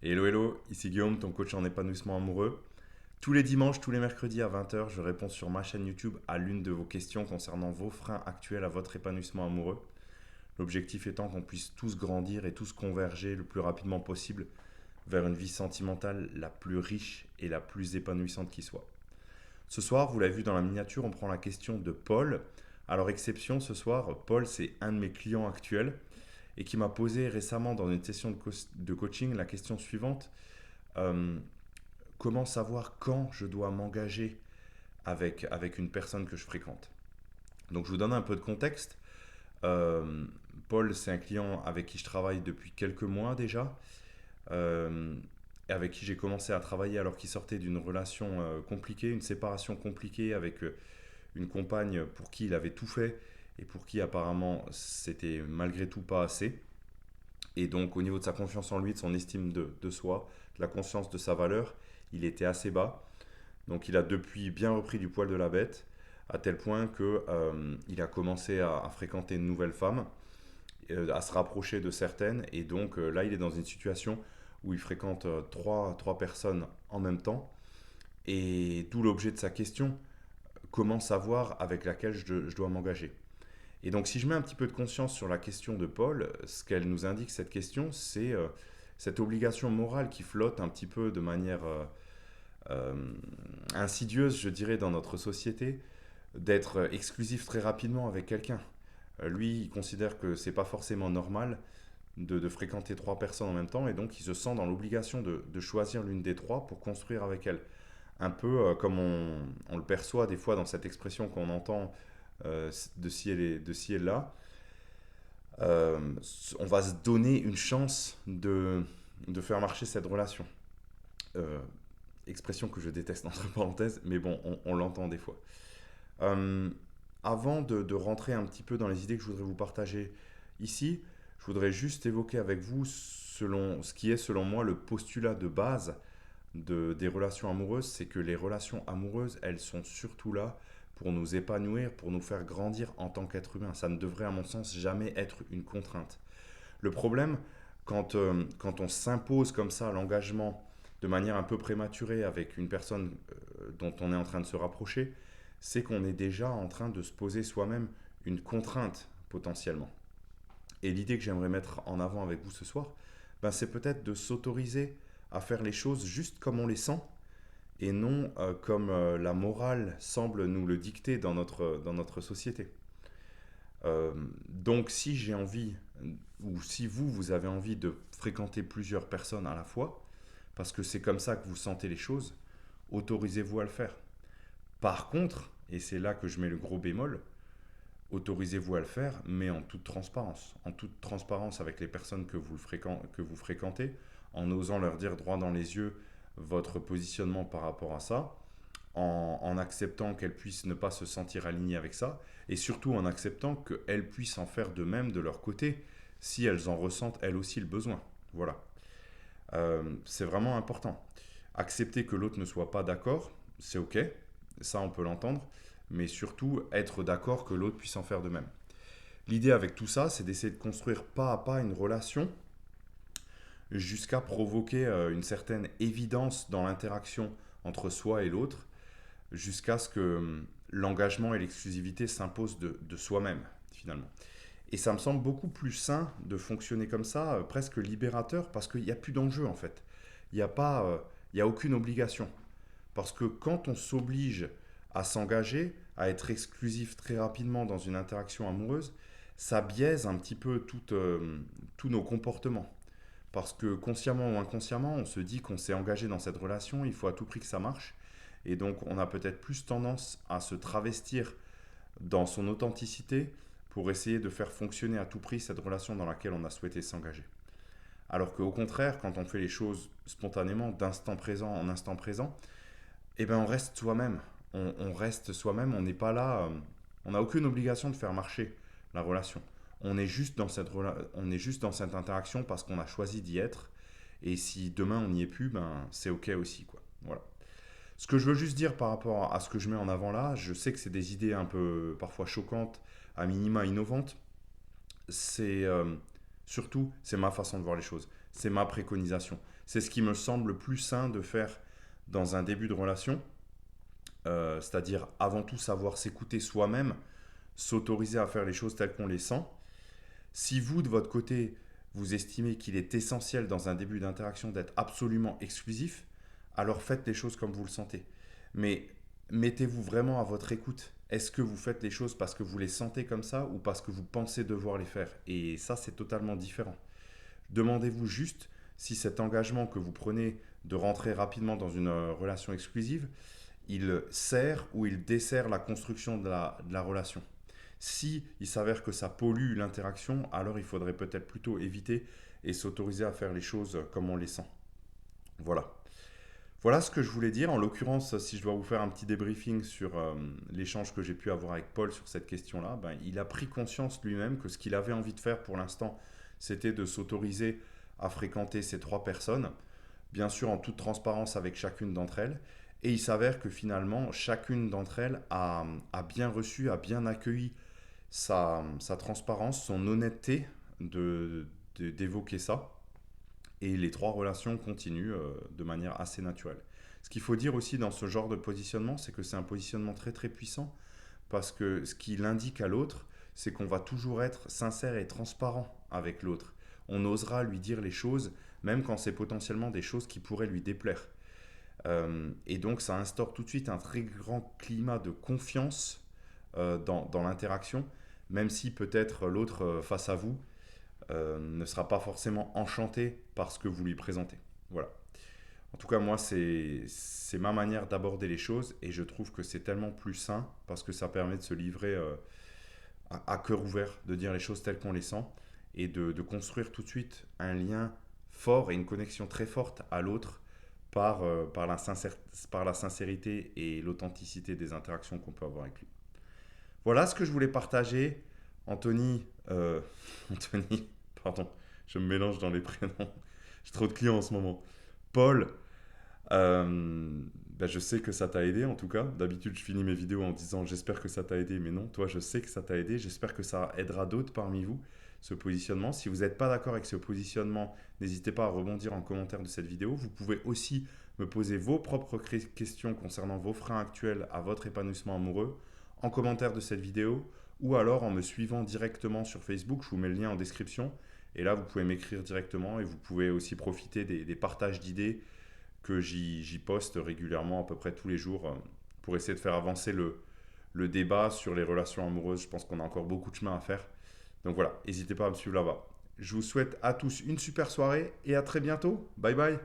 Hello, hello, ici Guillaume, ton coach en épanouissement amoureux. Tous les dimanches, tous les mercredis à 20 h, je réponds sur ma chaîne YouTube à l'une de vos questions concernant vos freins actuels à votre épanouissement amoureux. L'objectif étant qu'on puisse tous grandir et tous converger le plus rapidement possible vers une vie sentimentale la plus riche et la plus épanouissante qui soit. Ce soir, vous l'avez vu dans la miniature, on prend la question de Paul. Alors, exception ce soir, Paul, c'est un de mes clients actuels et qui m'a posé récemment dans une session de coaching la question suivante. Euh, Comment savoir quand je dois m'engager avec une personne que je fréquente? Donc je vous donne un peu de contexte. Euh, Paul, c'est un client avec qui je travaille depuis quelques mois déjà, euh, et avec qui j'ai commencé à travailler alors qu'il sortait d'une relation compliquée, une séparation compliquée avec une compagne pour qui il avait tout fait et pour qui apparemment c'était malgré tout pas assez. Et donc au niveau de sa confiance en lui, de son estime de soi, de la conscience de sa valeur, il était assez bas. Donc il a depuis bien repris du poil de la bête, à tel point que il a commencé à fréquenter une nouvelle femme, à se rapprocher de certaines, et donc là il est dans une situation où il fréquente trois personnes en même temps, et d'où l'objet de sa question, comment savoir avec laquelle je dois m'engager. Et donc si je mets un petit peu de conscience sur la question de Paul, ce qu'elle nous indique cette question, c'est cette obligation morale qui flotte un petit peu de manière euh, insidieuse, je dirais, dans notre société, d'être exclusif très rapidement avec quelqu'un. Lui, il considère que c'est pas forcément normal de fréquenter trois personnes en même temps, et donc il se sent dans l'obligation de choisir l'une des trois pour construire avec elle. Un peu comme on le perçoit des fois dans cette expression qu'on entend de ci et de ci et là. Euh, on va se donner une chance de faire marcher cette relation. Euh, Expression que je déteste entre parenthèses, mais bon, on l'entend des fois. Euh, Avant de rentrer un petit peu dans les idées que je voudrais vous partager ici, je voudrais juste évoquer avec vous ce qui est selon moi le postulat de base des relations amoureuses, c'est que les relations amoureuses, elles sont surtout là pour nous épanouir, pour nous faire grandir en tant qu'être humain. Ça ne devrait à mon sens jamais être une contrainte. Le problème, quand on s'impose comme ça l'engagement de manière un peu prématurée avec une personne dont on est en train de se rapprocher, c'est qu'on est déjà en train de se poser soi-même une contrainte potentiellement. Et l'idée que j'aimerais mettre en avant avec vous ce soir, ben, c'est peut-être de s'autoriser à faire les choses juste comme on les sent et non comme la morale semble nous le dicter dans notre société. Donc si j'ai envie, ou si vous avez envie de fréquenter plusieurs personnes à la fois, parce que c'est comme ça que vous sentez les choses, autorisez-vous à le faire. Par contre, et c'est là que je mets le gros bémol, autorisez-vous à le faire, mais en toute transparence avec les personnes que vous fréquentez, en osant leur dire droit dans les yeux votre positionnement par rapport à ça, en acceptant qu'elles puissent ne pas se sentir alignées avec ça, et surtout en acceptant qu'elles puissent en faire de même de leur côté, si elles en ressentent elles aussi le besoin. Voilà. C'est vraiment important. Accepter que l'autre ne soit pas d'accord, c'est ok, ça on peut l'entendre, mais surtout être d'accord que l'autre puisse en faire de même. L'idée avec tout ça, c'est d'essayer de construire pas à pas une relation jusqu'à provoquer une certaine évidence dans l'interaction entre soi et l'autre, jusqu'à ce que l'engagement et l'exclusivité s'imposent de soi-même, finalement. Et ça me semble beaucoup plus sain de fonctionner comme ça, presque libérateur, parce qu'il n'y a plus d'enjeu en fait. Il n'y a pas, il y a aucune obligation. Parce que quand on s'oblige à s'engager, à être exclusif très rapidement dans une interaction amoureuse, ça biaise un petit peu tous nos comportements. Parce que consciemment ou inconsciemment, on se dit qu'on s'est engagé dans cette relation, il faut à tout prix que ça marche. Et donc on a peut-être plus tendance à se travestir dans son authenticité pour essayer de faire fonctionner à tout prix cette relation dans laquelle on a souhaité s'engager. Alors qu'au contraire, quand on fait les choses spontanément, d'instant présent en instant présent, eh ben on reste soi-même. On reste soi-même, on n'est pas là, on n'a aucune obligation de faire marcher la relation. On est juste dans cette interaction parce qu'on a choisi d'y être. Et si demain on n'y est plus, ben c'est ok aussi, quoi. Voilà. Ce que je veux juste dire par rapport à ce que je mets en avant là, je sais que c'est des idées un peu parfois choquantes, à minima innovantes. C'est surtout, c'est ma façon de voir les choses. C'est ma préconisation. C'est ce qui me semble le plus sain de faire dans un début de relation, c'est-à-dire avant tout savoir s'écouter soi-même, s'autoriser à faire les choses telles qu'on les sent. Si vous, de votre côté, vous estimez qu'il est essentiel dans un début d'interaction d'être absolument exclusif, alors faites les choses comme vous le sentez. Mais mettez-vous vraiment à votre écoute. Est-ce que vous faites les choses parce que vous les sentez comme ça ou parce que vous pensez devoir les faire? Et ça, c'est totalement différent. Demandez-vous juste si cet engagement que vous prenez de rentrer rapidement dans une relation exclusive, il sert ou il dessert la construction de la relation. Si il s'avère que ça pollue l'interaction, alors il faudrait peut-être plutôt éviter et s'autoriser à faire les choses comme on les sent. Voilà. Voilà ce que je voulais dire. En l'occurrence, si je dois vous faire un petit débriefing sur l'échange que j'ai pu avoir avec Paul sur cette question-là, ben, il a pris conscience lui-même que ce qu'il avait envie de faire pour l'instant, c'était de s'autoriser à fréquenter ces 3 personnes, bien sûr en toute transparence avec chacune d'entre elles. Et il s'avère que finalement, chacune d'entre elles a bien reçu, a bien accueilli sa transparence, son honnêteté d'évoquer ça. Et les 3 relations continuent de manière assez naturelle. Ce qu'il faut dire aussi dans ce genre de positionnement, c'est que c'est un positionnement très très puissant parce que ce qu'il indique à l'autre, c'est qu'on va toujours être sincère et transparent avec l'autre. On osera lui dire les choses, même quand c'est potentiellement des choses qui pourraient lui déplaire. Et donc ça instaure tout de suite un très grand climat de confiance dans l'interaction, même si peut-être l'autre face à vous ne sera pas forcément enchanté par ce que vous lui présentez. Voilà. En tout cas, moi, c'est ma manière d'aborder les choses et je trouve que c'est tellement plus sain parce que ça permet de se livrer à cœur ouvert, de dire les choses telles qu'on les sent et de construire tout de suite un lien fort et une connexion très forte à l'autre par la sincérité et l'authenticité des interactions qu'on peut avoir avec lui. Voilà ce que je voulais partager. Anthony, Anthony, pardon, je me mélange dans les prénoms. J'ai trop de clients en ce moment. Paul, ben je sais que ça t'a aidé en tout cas. D'habitude, je finis mes vidéos en disant j'espère que ça t'a aidé, mais non, toi, je sais que ça t'a aidé. J'espère que ça aidera d'autres parmi vous, ce positionnement. Si vous n'êtes pas d'accord avec ce positionnement, n'hésitez pas à rebondir en commentaire de cette vidéo. Vous pouvez aussi me poser vos propres questions concernant vos freins actuels à votre épanouissement amoureux en commentaire de cette vidéo ou alors en me suivant directement sur Facebook. Je vous mets le lien en description. Et là, vous pouvez m'écrire directement et vous pouvez aussi profiter des partages d'idées que j'y poste régulièrement, à peu près tous les jours, pour essayer de faire avancer le débat sur les relations amoureuses. Je pense qu'on a encore beaucoup de chemin à faire. Donc voilà, n'hésitez pas à me suivre là-bas. Je vous souhaite à tous une super soirée et à très bientôt. Bye bye.